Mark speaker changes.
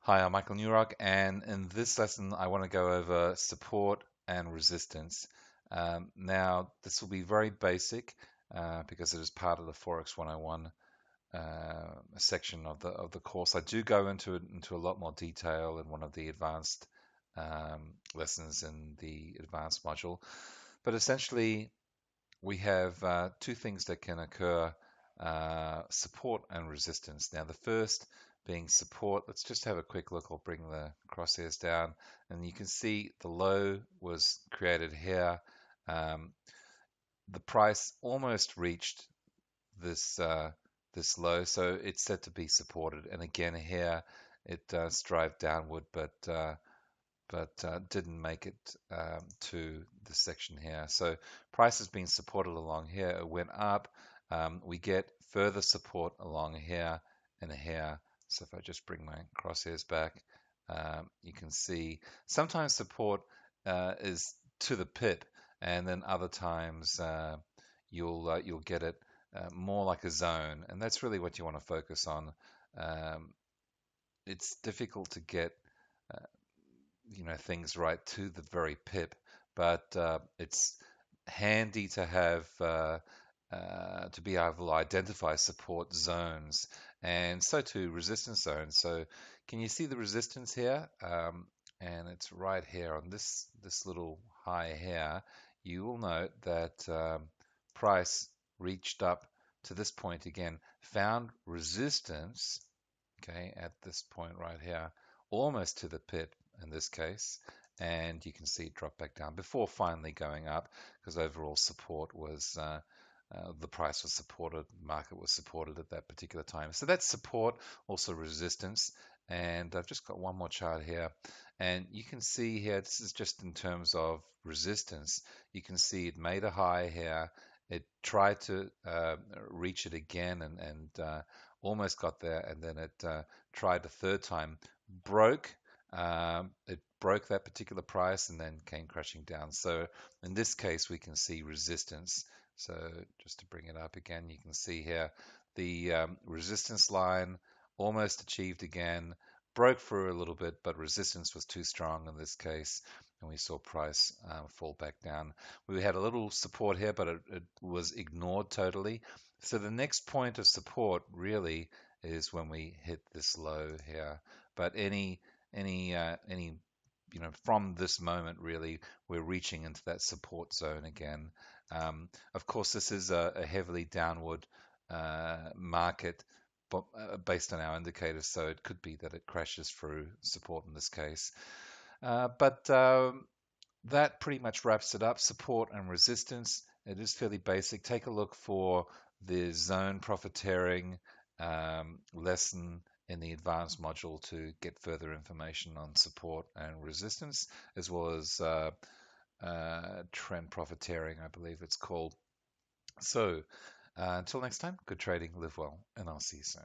Speaker 1: Hi, I'm Michael Newrock, and in this lesson, I want to go over support and resistance. Now, this will be very basic because it is part of the Forex 101 section of the course. I do go into a lot more detail in one of the advanced lessons in the advanced module. But essentially, we have two things that can occur, support and resistance. Now, the first being support, let's just have a quick look. I'll bring the crosshairs down, and you can see the low was created here. Um, the price almost reached this this low, so it's said to be supported. And again, here it strived downward, but didn't make it to the section here. So price has been supported along here. It went up. We get further support along here and here. So if I just bring my crosshairs back, you can see sometimes support is to the pip, and then other times you'll get it more like a zone, and that's really what you want to focus on. Um, it's difficult to get uh, things right to the very pip, but it's handy to have to be able to identify support zones, and so too resistance zones. So can you see the resistance here? And it's right here on this little high here. You will note that price reached up to this point again, found resistance, okay, at this point right here, almost to the pip in this case, and you can see it drop back down before finally going up, because overall support was the price was supported, market was supported at that particular time. So that's support, also resistance. And I've just got one more chart here, and you can see here, this is just in terms of resistance. You can see it made a high here. It tried to reach it again and almost got there, and then it tried a third time, broke. It broke that particular price and then came crashing down. So in this case, we can see resistance. So just to bring it up again, you can see here the resistance line almost achieved again, broke through a little bit, but resistance was too strong in this case, and we saw price fall back down. We had a little support here, but it was ignored totally. So the next point of support really is when we hit this low here. But any from this moment really we're reaching into that support zone again. Of course, this is a heavily downward market, but based on our indicators, so it could be that it crashes through support in this case. But that pretty much wraps it up. Support and resistance. It is fairly basic. Take a look for the zone profiteering lesson in the advanced module to get further information on support and resistance, as well as trend profiteering, I believe it's called. So until next time, good trading, live well, and I'll see you soon.